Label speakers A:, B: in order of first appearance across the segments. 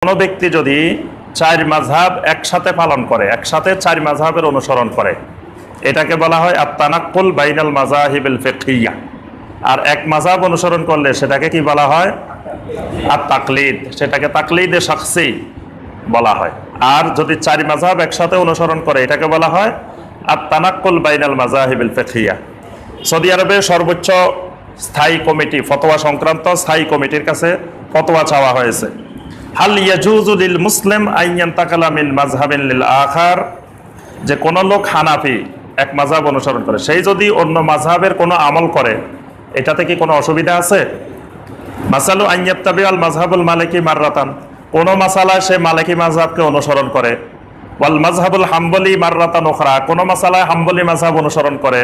A: কোনো ব্যক্তি যদি চার মাযহাব একসাথে পালন করে, একসাথে চার মাযহাবের অনুসরণ করে, এটাকে বলা হয় আত-তানাক্কুল বাইনাল মাযাহিবিল ফিকহিয়্যা। আর এক মাযহাব অনুসরণ করলে সেটাকে কি বলা হয়? আত-তাকলিদ। সেটাকে তাকলিদে শাখসি বলা হয়। আর যদি চার মাযহাব একসাথে অনুসরণ করে এটাকে বলা হয় আত-তানাক্কুল বাইনাল মাযাহিবিল ফিকহিয়্যা। সৌদি আরবের সর্বোচ্চ স্থায়ী কমিটি, ফতোয়া সংক্রান্ত স্থায়ী কমিটির কাছে ফতোয়া চাওয়া হয়েছে, হাল ইয়াজুজু লিল মুসলিম আন ইয়ান্তাকিলা মিন মাযহাবিন লিল আখার, যে কোন লোক হানাফি এক মাযহাব অনুসরণ করে, সেই যদি অন্য মাযহাবের কোনো আমল করে এটাতে কি কোনো অসুবিধা আছে? মাসালু আন ইয়াত্তাবিআল মাযহাবুল মালিকি মাররাতান, কোন মাসালায় সে মালিকি মাযহাবকে অনুসরণ করে, ওয়াল মাযহাবুল হাম্বলি মাররাতান উখরা, কোন মাসালায় হাম্বলি মাযহাব অনুসরণ করে,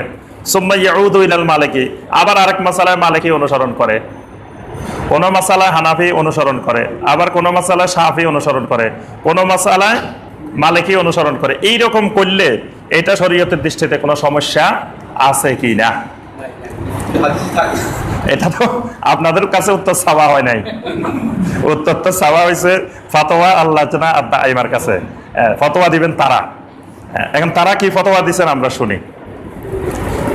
A: সুম্মা ইয়াউদু ইলাল মালিকি, আবার আরেক মাসালায় মালিকি অনুসরণ করে, কোন মাসালায় হানাফি অনুসরণ করে, আবার কোন মাসালায় শাফি অনুসরণ করে, কোন মাসালায় মালিকি অনুসরণ করে। এইরকম করলে এটা শরীয়তের দৃষ্টিতে কোনো সমস্যা আছে কি না? এটা তো আপনাদের কাছে উত্তর চাওয়া হয় নাই, উত্তর তো চাওয়া হয়েছে ফতোয়া আল্লাহ আইমার কাছে, ফতোয়া দিবেন তারা। এখন তারা কি ফতোয়া দিচ্ছেন আমরা শুনি।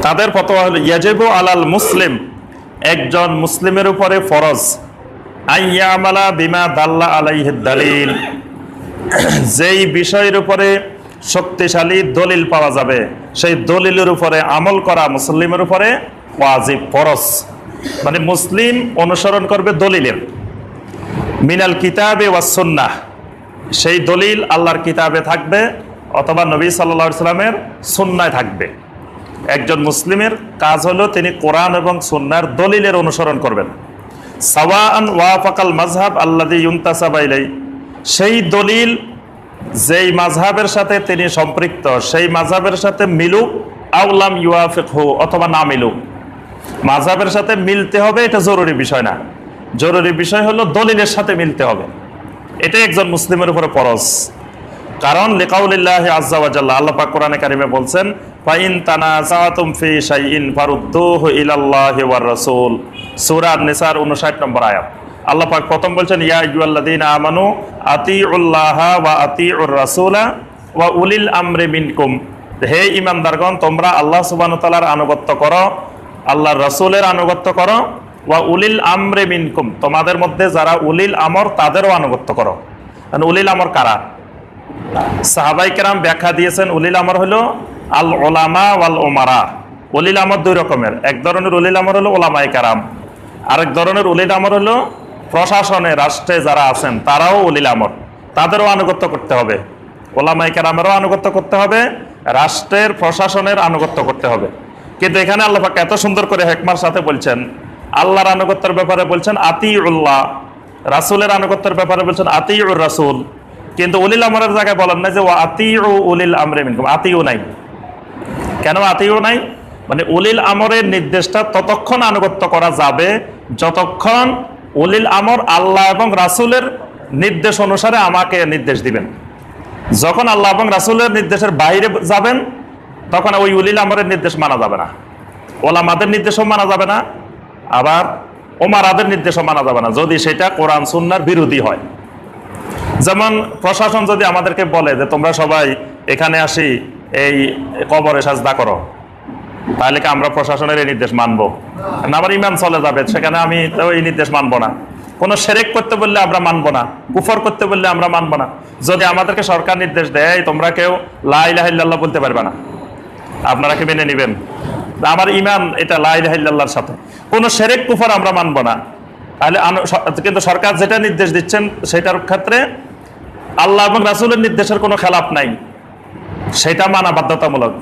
A: তাদের ফতোয়া হলো ইয়াজিবু আলাল মুসলিম, একজন মুসলিমের উপরে ফরজ, আইয়ামালা বিমা দাল্লা আলাইহিদ দালিল, যেই বিষয়ের উপরে শক্তিশালী দলিল পাওয়া যাবে সেই দলিলের উপরে আমল করা মুসলিমের উপরে ওয়াজিব, ফরজ। মানে মুসলিম অনুসরণ করবে দলিলের, মিনাল কিতাবে ওয়াস সুন্নাহ, সেই দলিল আল্লাহর কিতাবে থাকবে অথবা নবী সাল্লাল্লাহু আলাইহি সাল্লামের সুন্নায় থাকবে। একজন মুসলিমের কাজ হলো তিনি কোরআন এবং সুন্নাহর দলিলের অনুসরণ করবেন। সাওয়াআন ওয়াফাকাল মাযহাব আল্লাযী ইউনতাসাবা ইলাইহি, সেই দলিল যেই মাযহাবের সাথে তিনি সম্পৃক্ত সেই মাযহাবের সাথে মিলুক, আওলাম ইউয়াফিকহু, অথবা না মিলুক। মাযহাবের সাথে মিলতে হবে এটা জরুরি বিষয় না, জরুরি বিষয় হলো দলিলের সাথে মিলতে হবে। এটাই একজন মুসলিমের উপরে ফরজ। কারণ লিকাউলিল্লাহি আযজা ওয়া জাল্লা, আল্লাহ পাক কোরআনে কারিমে বলছেন ফাইন তানাযাতুম ফি শাইইন ফারুদ্দুহু ইলাল্লাহি ওয়ার রাসূল, সূরা আন-নিসার 59 নম্বর আয়াত। আল্লাহ পাক প্রথম বলছেন ইয়া আইয়ুহাল্লাযীনা আমানু আতিউল্লাহা ওয়া আতিউর রাসূলা ওয়া উলিল আমরি মিনকুম, হে ঈমানদারগণ তোমরা আল্লাহ সুবহানাহু ওয়া তাআলার আনুগত্য করো, আল্লাহর রাসূলের আনুগত্য করো, ওয়া উলিল আমরি মিনকুম, তোমাদের মধ্যে যারা উলিল আমর তাদেরও আনুগত্য করো। উলিল আমর কারা? সাহাবায়ে কেরাম ব্যাখ্যা দিয়েছেন উলিল আমর হলো আল উলামা ওয়াল উমারা। উলিল আমর দুই রকমের, এক ধরনের উলিল আমর হলো উলামায়ে কেরাম, আরেক ধরনের উলিল আমর হলো প্রশাসনে রাষ্ট্রে যারা আছেন তারাও উলিল আমর, তাদেরও আনুগত্য করতে হবে। উলামায়ে কেরামেরও আনুগত্য করতে হবে, রাষ্ট্রের প্রশাসনের আনুগত্য করতে হবে। কিন্তু এখানে আল্লাহ পাক এত সুন্দর করে হিকমার সাথে বলছেন, আল্লাহর আনুগত্যের ব্যাপারে বলছেন আতিউল্লাহ, রাসূলের আনুগত্যের ব্যাপারে বলছেন আতিউর রাসূল। কিন্তু উলিল আমরের জায়গায় বলেন না যে ওয়া আতিউ উলিল আমরি মিনকুম, আতিউ নাই। কেন আতিউ নাই? মানে উলিল আমরের নির্দেশটা ততক্ষণ আনুগত্য করা যাবে যতক্ষণ উলিল আমর আল্লাহ এবং রাসূলের নির্দেশ অনুসারে আমাকে নির্দেশ দিবেন। যখন আল্লাহ এবং রাসূলের নির্দেশের বাইরে যাবেন তখন ওই উলিল আমরের নির্দেশ মানা যাবে না, ওলামাদের নির্দেশও মানা যাবে না, আবার ওমারাদের নির্দেশও মানা যাবে না যদি সেটা কোরআন সুন্নাহর বিরোধী হয়। যেমন প্রশাসন যদি আমাদেরকে বলে যে তোমরা সবাই এখানে আসি এই কবরে সাজদা করো, তাহলে কি আমরা প্রশাসনের এই নির্দেশ মানবো না? আমার ইমান চলে যাবে, সেখানে আমি তো এই নির্দেশ মানবো না। কোনো শিরক করতে বললে আমরা মানবো না, কুফর করতে বললে আমরা মানবো না। যদি আমাদেরকে সরকার নির্দেশ দেয় তোমরা কেউ লা ইলাহা ইল্লাল্লাহ বলতে পারবে না, আপনারা কি মেনে নেবেন? আমার ইমান এটা লা ইলাহা ইল্লাল্লাহর সাথে, কোনো শিরক কুফর আমরা মানবো না। তাহলে কিন্তু সরকার যেটা নির্দেশ দিচ্ছেন সেটার ক্ষেত্রে আল্লাহ এবং রাসূলের নির্দেশের কোনো খেলাপ নাই, সেটা মানা বাধ্যতামূলক।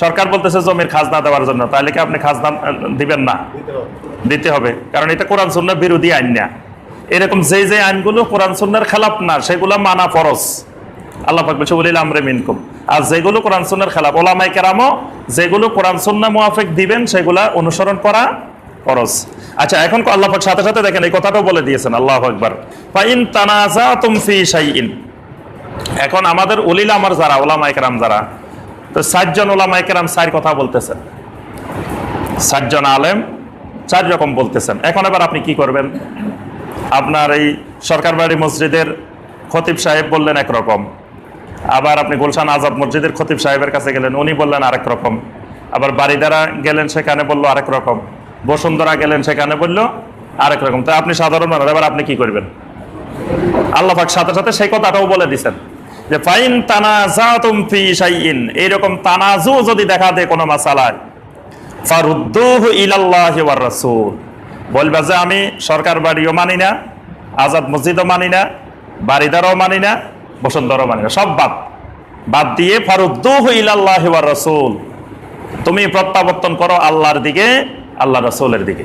A: সরকার বলতেছে জমির খাজনা দেওয়ার জন্য, তাহলে কি আপনি খাজনা দিবেন না? দিতে হবে, কারণ এটা কোরআন সুন্নাহর বিরোধী আইন না। এরকম যে আইনগুলো কোরআন সুন্নাহর খেলাপ না সেগুলো মানা ফরজ। আল্লাহ পাক বলছে উলিল আমরি মিনকুম। আর যেগুলো কোরআন সুন্নাহর খেলাপ, উলামায়ে কেরামও যেগুলো কোরআন সুন্নাহ মুওয়াফিক দিবেন সেগুলা অনুসরণ করা ফরজ। আচ্ছা, এখন আল্লাহ পাক সাথে সাথে দেখেন এই কথাটাও বলে দিয়েছেন, আল্লাহু আকবার, ফাইন তানাযাতুম ফি শাইইন। এখন আমাদের উলিল আমর যারা, উলামায়ে কেরাম যারা, তো 60 জন উলামায়ে কেরাম 4 কথা বলতেছেন, 60 জন আলেম 4 রকম বলতেছেন। এখন এবার আপনি কি করবেন? আপনার এই সরকার বাড়ি মসজিদের খতিব সাহেব বললেন একরকম, আবার আপনি গুলশান আজাদ মসজিদের খতিব সাহেবের কাছে গেলেন, উনি বললেন আরেক রকম, আবার বারিদারা গেলেন সেখানে বললো আরেক রকম, বসুন্ধরা গেলেন সেখানে বললো আরেক রকম। তো আপনি সাধারণ মানুষ, এবার আপনি কি করবেন? আল্লাহ পাক সাথে সাথে সেই কথাটাও বলে দিচ্ছেন যে ফাইন তানাজাতুম ফি শাইইন, এইরকম তানাজু যদি দেখা দেয় কোনো মাসালায়, ফারুদ্দুহু ইলাল্লাহি ওয়ার রাসূল, বলবা যে আমি সরকার বাড়িও মানি না, আজাদ মসজিদও মানি না, বাড়িদারও মানি না, বসুন্ধরাও মানি না, সব বাদ দিয়ে ফারুদ্দুহু ইলাল্লাহি ওয়ার রাসূল, তুমি প্রত্যাবর্তন করো আল্লাহর দিকে, আল্লাহ রাসূলের দিকে,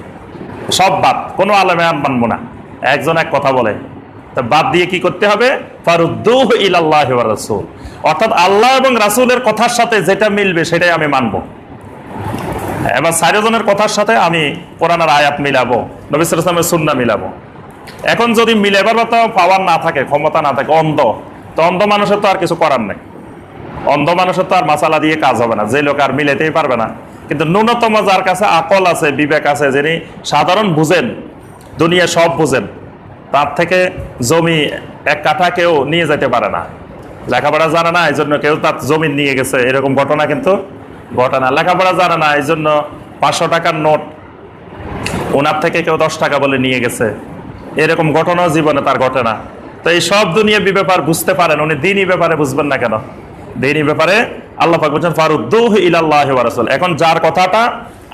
A: সব বাদ, কোনো আলেমে মানবো না। একজন এক কথা বলে, তা বাদ দিয়ে কি করতে হবে? ফারুদ্দুহু ইলাল্লাহি ওয়ার রাসূল, অর্থাৎ আল্লাহ এবং রাসূলের কথার সাথে যেটা মিলবে সেটাই আমি মানবো। এবার 4 জনের কথার সাথে আমি কোরআনের আয়াত মিলাবো, নবী সাল্লাল্লাহু আলাইহি ওয়াসাল্লামের সুন্নাহ মিলাবো। এখন যদি মিলাবার মতো পাওয়ার না থাকে, ক্ষমতা না থাকে, অন্ধ, তো অন্ধ মানুষের তো আর কিছু করার নেই। অন্ধ মানুষের তো আর মাসালা দিয়ে কাজ হবে না, যে লোক আর মিলাতেই পারবে না। কিন্তু ন্যূনতম যার কাছে আকল আছে, বিবেক আছে, যিনি সাধারণ বুঝেন, দুনিয়া সব বুঝেন, তার থেকে জমি 1 কাঠা কেউ নিয়ে যেতে পারে না। লেখাপড়া জানে না এই জন্য কেউ তার জমি নিয়ে গেছে, এরকম ঘটনা কিন্তু ঘটে না। লেখাপড়া জানে না এই জন্য 500 টাকার নোট ওনার থেকে কেউ 10 টাকা বলে নিয়ে গেছে, এরকম ঘটনা জীবনে তার ঘটে না। তো এই সব দুনিয়া ব্যাপার বুঝতে পারেন, উনি দিনই ব্যাপারে বুঝবেন না কেন? দিনই ব্যাপারে আল্লাহ পাক বলেন ফারুদ্দুহু ইলাল্লাহি ওয়া রাসূল, এখন যার কথাটা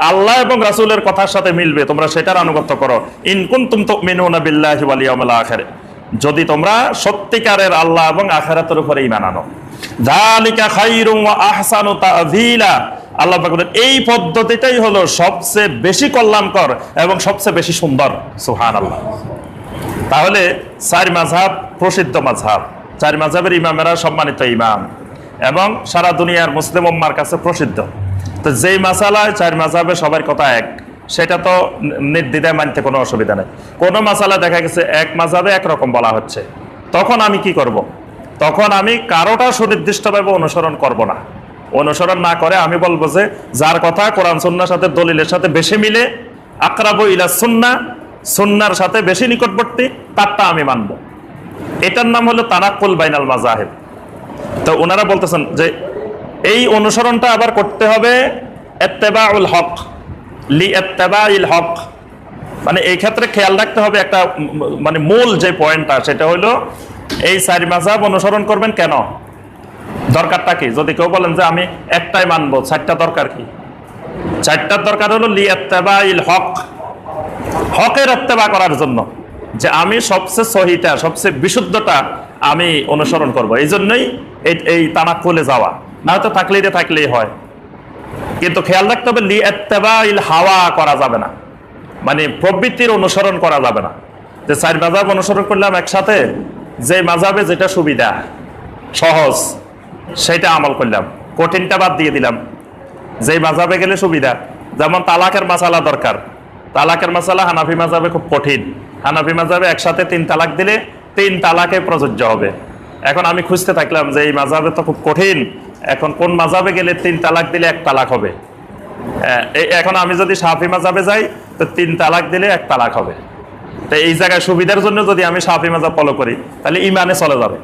A: আল্লাহ এবং রাসূলের কথার সাথে মিলবে তোমরা সেটার আনুগত্য করো। ইন কুনতুম তুমিনুনা বিল্লাহি ওয়াল ইয়াউমিল আখির, যদি তোমরা সত্যিকারের আল্লাহ এবং আখিরাতের উপরে ঈমান আনো। যালিকা খায়রুম ওয়া আহসানু তা'যীলা, আল্লাহ পাক বলেন এই পদ্ধতিটাই হলো সবচেয়ে বেশি কল্যাণকর এবং সবচেয়ে বেশি সুন্দর। সুবহানাল্লাহ। তাহলে 4 মাযহাব প্রসিদ্ধ মাযহাব, 4 মাযহাবের ইমামেরা সম্মানিত ইমাম এবং সারা দুনিয়ার মুসলিম উম্মার কাছে প্রসিদ্ধ। তো যেই মাসালায় 4 মাযহাবে সবার কথা এক, সেটা তো নির্দ্বিধায় মানতে কোনো অসুবিধা নেই। কোনো মাসালা দেখা গেছে এক মাযহাবে একরকম বলা হচ্ছে, তখন আমি কি করব? তখন আমি কারোটা সুনির্দিষ্টভাবে অনুসরণ করব না। অনুসরণ না করে আমি বলবো যে যার কথা কোরআন সুন্নাহর সাথে দলিলের সাথে বেশি মিলে, আকরাবু ইলা সুন্নাহ, সুন্নাহর সাথে বেশি নিকটবর্তী, তারটা আমি মানব। এটার নাম হলো তানাক্কুল বাইনাল মাযাহিব। তো ওনারা বলতেছেন যে এই অনুসরণটা আবার করতে হবে ইত্তেবাউল হক, লি ইত্তেবাইল হক, মানে এই ক্ষেত্রে খেয়াল রাখতে হবে একটা মানে মূল যে পয়েন্টটা, সেটা হলো এই 4 মাযহাব অনুসরণ করবেন কেন, দরকারটা কি? যদি কেউ বলেন যে আমি একটাই মানবো, 4টা দরকার কি? 4টার দরকার হলো লি ইত্তেবাইল হক, হকের ইত্তেবা করার জন্য, যে আমি সবচেয়ে সহিটা, সবচেয়ে বিশুদ্ধটা আমি অনুসরণ করব। এই জন্যই এই তানাক্কুলে যাওয়া, না হয়তো থাকলেই হয়। কিন্তু খেয়াল রাখতে হবে লি ইত্তেবাইল হাওয়া করা যাবে না, মানে প্রবৃত্তির অনুসরণ করা যাবে না। যে 4 মাযহাব অনুসরণ করলাম একসাথে, যে মাযহাবে যেটা সুবিধা সহজ সেটা আমল করলাম, কঠিনটা বাদ দিয়ে দিলাম। যেই মাযহাবে গেলে সুবিধা, যেমন তালাকের মাসালা দরকার, তালাকের মাসালা হানাফি মাযহাবে খুব কঠিন, হানাফি মাযহাবে একসাথে 3 তালাক দিলে 3 তালাকে প্রযোজ্য হবে। এখন আমি খুঁজতে থাকলাম যে এই মাযহাবে তো খুব কঠিন, এখন কোন মাযহাবে গেলে 3 তালাক দিলে 1 তালাক হবে। এখন আমি যদি শাফি মাযহাবে যাই তো 3 তালাক দিলে 1 তালাক হবে। তো এই জায়গায় সুবিধার জন্য যদি আমি শাফি মাযহাব ফলো করি তাহলে ইমানে চলে যাবে,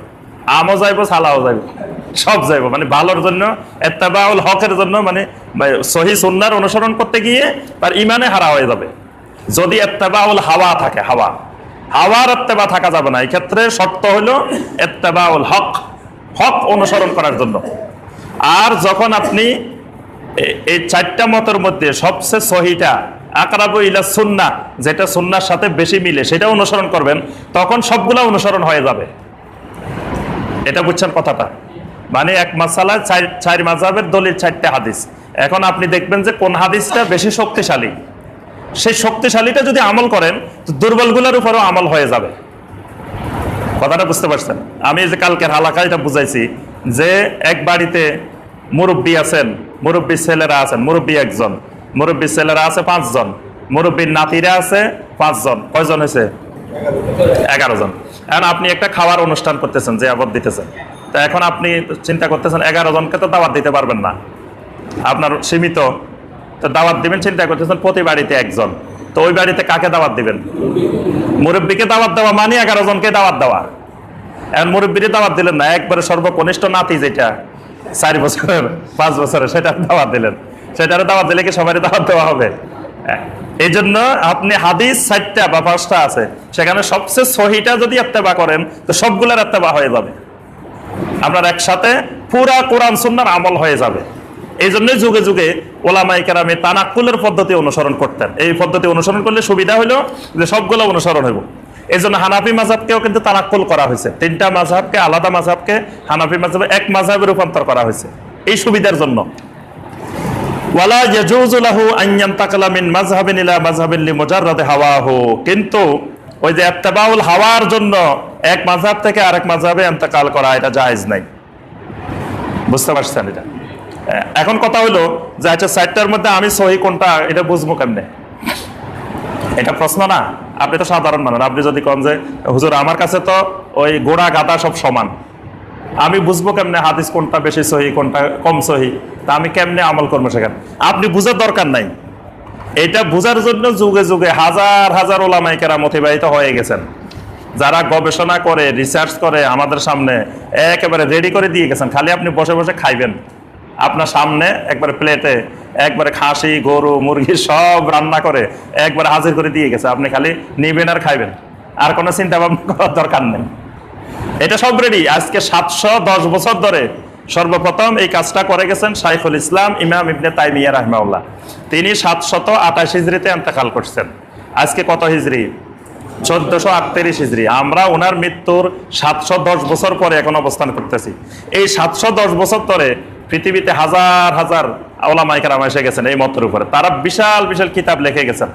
A: আমও যাইব, সালাও যাইব, সব যাইব, মানে ভালোর জন্য, ইত্তেবাউল হকের জন্য, মানে সহি সুন্নাহর অনুসরণ করতে গিয়ে তার ইমানে হারা হয়ে যাবে। যদি ইত্তেবাউল হাওয়া থাকে, হাওয়ার ইত্তেবা থাকা যাবে না। এই ক্ষেত্রে শর্ত হলো ইত্তেবাউল হক, হক অনুসরণ করার জন্য। আর যখন আপনি এই 4টা মতের মধ্যে সবচেয়ে সহিটা আকরাবু ইলা সুন্নাহ, যেটা সুন্নাহর সাথে বেশি মিলে, সেটা অনুসরণ করবেন, তখন সবগুলা অনুসরণ হয়ে যাবে। এটা বুঝছেন কথাটা? মানে এক মাসালায় 4 মাযহাবের দলিল 4টা হাদিস, এখন আপনি দেখবেন যে কোন হাদিসটা বেশি শক্তিশালী, সেই শক্তিশালীটা যদি আমল করেন তো দুর্বলগুলোর উপরও আমল হয়ে যাবে। কথাটা বুঝতে পারছেন? আমি যে কালকের হালাকায় এটা বুঝাইছি যে এক বাড়িতে মুরব্বী আছেন, মুরব্বীর ছেলেরা আছেন, মুরব্বী একজন, মুরব্বীর ছেলেরা আছে 5 জন, মুরব্বীর নাতিরা আছে 5 জন, কয়জন হয়েছে? 11 জন। এখন আপনি একটা খাওয়ার অনুষ্ঠান করতেছেন, যে আবাদ দিতেছেন, তো এখন আপনি চিন্তা করতেছেন 11 জনকে তো দাওয়াত দিতে পারবেন না, আপনার সীমিত, তো দাওয়াত দিবেন, চিন্তা করতেছেন প্রতি বাড়িতে 1 জন, তো ওই বাড়িতে কাকে দাওয়াত দিবেন? মুরব্বীকে দাওয়াত দেওয়া মানে 11 জনকে দাওয়াত দেওয়া। এখন মুরব্বীরে দাওয়াত দিলেন না, একবারে সর্বকনিষ্ঠ নাতি যেটা 4 বছরের 5 বছরের সেটা দাওয়াত দিলেন। সেটারে দাওয়াত দিলে কি সবারই দাওয়াত দেওয়া হবে? এই জন্য আপনি হাদিস 4টা বা 5টা আছে, সেখানে সবচেয়ে সহিটা যদি ইত্তেবা করেন তো সবগুলোর ইত্তেবা হয়ে যাবে, আপনার একসাথে পুরা কোরআন সুন্নাহর আমল হয়ে যাবে। এই জন্য যুগে যুগে ওলামায়ে কেরামে তানাক্কুলের পদ্ধতি অনুসরণ করতেন। এই পদ্ধতি অনুসরণ করলে সুবিধা হলো যে সবগুলো অনুসরণ হইব। এই জন্য হানাফি মাযহাবকেও কিন্তু তানাক্কুল করা হয়েছে, 3টা মাযহাবকে, আলাদা মাযহাবকে হানাফি মাযহাবে এক মাযহাবে রূপান্তর করা হয়েছে এই সুবিধার জন্য। ওয়ালা ইয়াজুজু লাহু আন ইয়ান্তাকিলা মিন মাযহাবিন ইলা মাযহাবিন লিমুজাররাদি হাওয়াহু, কিন্তু ওই যে ইত্তেবাউল হাওয়ার জন্য এক মাযহাব থেকে আরেক মাযহাবে ইন্তেকাল করা এটা জায়েজ নাই। বুঝতে পারছেন? এটা এখন কথা হলো যে আচ্ছা 4টার মধ্যে আমি সহি কোনটা এটা বুঝবো কেমনে? এটা প্রশ্ন না? আপনি তো সাধারণ মানুষ, আপনি যদি কন যে হুজুর আমার কাছে তো ওই গোড়া গাদা সব সমান, আমি বুঝবো কেমনে হাদিস কোনটা বেশি সহি কোনটা কম সহি, তা আমি কেমনে আমল করবো সেখানে? আপনি বুঝার দরকার নাই। এটা বুঝার জন্য যুগে যুগে হাজার হাজার ওলামায়ে কেরাম অতিবাহিত হয়ে গেছেন, যারা গবেষণা করে রিসার্চ করে আমাদের সামনে একেবারে রেডি করে দিয়ে গেছেন। খালি আপনি বসে বসে খাইবেন, আপনার সামনে একবারে প্লেটে একবারে খাসি গরু মুরগি সব রান্না করে একবারে হাজির করে দিয়ে গেছে, আপনি খালি নিবেন আর খাইবেন, আর কোনো চিন্তা ভাবনা করার দরকার নেই। এটা সব রেডি। আজকে 710 বছর ধরে সর্বপ্রথম এই কাজটা করে গেছেন শাইখুল ইসলাম ইমাম ইবনে তাইমিয়া রাহিমাহুল্লাহ। তিনি 728 হিজরিতে ইন্তেকাল করছেন। আজকে কত হিজরি? 1438 হিজরি। আমরা ওনার মৃত্যুর 710 বছর পরে এখন অবস্থান করতেছি। এই 710 বছর ধরে পৃথিবীতে হাজার হাজার ওলামায়ে কেরাম এসে গেছেন এই মতের উপরে, তারা বিশাল বিশাল কিতাব লিখে গেছেন।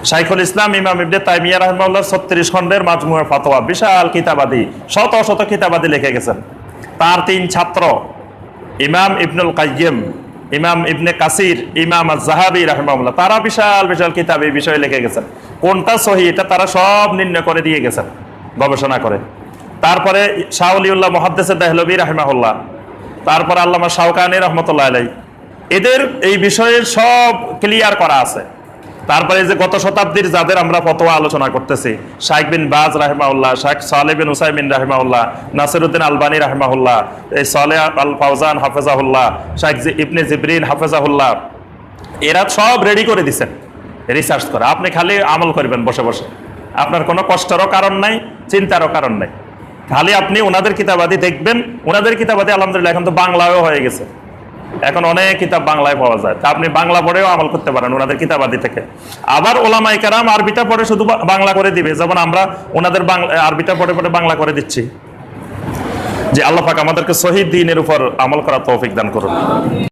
A: শাইখুল ইসলাম ইমাম ইবনে তাইমিয়া রাহিমাহুল্লাহ 36 খণ্ডের মাজমুয়ে ফাতোয়া, বিশাল কিতাবাদি, শত শত কিতাবাদি লিখে গেছেন। তার 3 ছাত্র ইমাম ইবনুল কাইয়িম, ইমাম ইবনে কাসির, ইমাম আয-যাহাবী রাহিমাহুল্লাহ, তারা বিশাল বিশাল কিতাব এই বিষয়ে লিখে গেছেন। কোনটা সহি এটা তারা সব নির্ণয় করে দিয়ে গেছেন গবেষণা করে। তারপরে শাহ ওলিউল্লাহ মুহাদ্দিস দেহলভী রাহিমাহুল্লাহ, তারপর আল্লামা শাওকানী রাহমাতুল্লাহ আলাইহি, এদের এই বিষয়ে সব ক্লিয়ার করা আছে। তারপরে যে গত শতাব্দীর যাদের আমরা ফতোয়া আলোচনা করতেছি, শাইখ বিন বাজ রাহিমাহুল্লাহ, শাইখ সালেহ বিন উসাইমিন রাহিমাহুল্লাহ, নাসিরউদ্দিন আলবানী রাহিমাহুল্লাহ, এই সালেহ আল ফাওজান হাফেজাহুল্লাহ, শাইখ ইবনে জিবরিন হাফেজাহুল্লাহ, এরা সব রেডি করে দিচ্ছেন রিসার্চ করে। আপনি খালি আমল করবেন বসে বসে, আপনার কোনো কষ্টেরও কারণ নাই, চিন্তারও কারণ নাই। খালি আপনি ওনাদের কিতাবাদি দেখবেন। ওনাদের কিতাবাদি আলহামদুলিল্লাহ এখন তো বাংলায়ও হয়ে গেছে, এখন অনেক কিতাব বাংলায় পাওয়া যায়, তা আপনি বাংলা পড়েও আমল করতে পারেন ওনাদের কিতাবাদি থেকে। আবার ওলামায়ে কেরাম আরবিটা পড়ে শুধু বাংলা করে দিবে, যেমন আমরা ওনাদের আরবিটা পড়ে পড়ে বাংলা করে দিচ্ছি। যে আল্লাহ পাক আমাদেরকে সহিহ দ্বীনের উপর আমল করার তৌফিক দান করুন।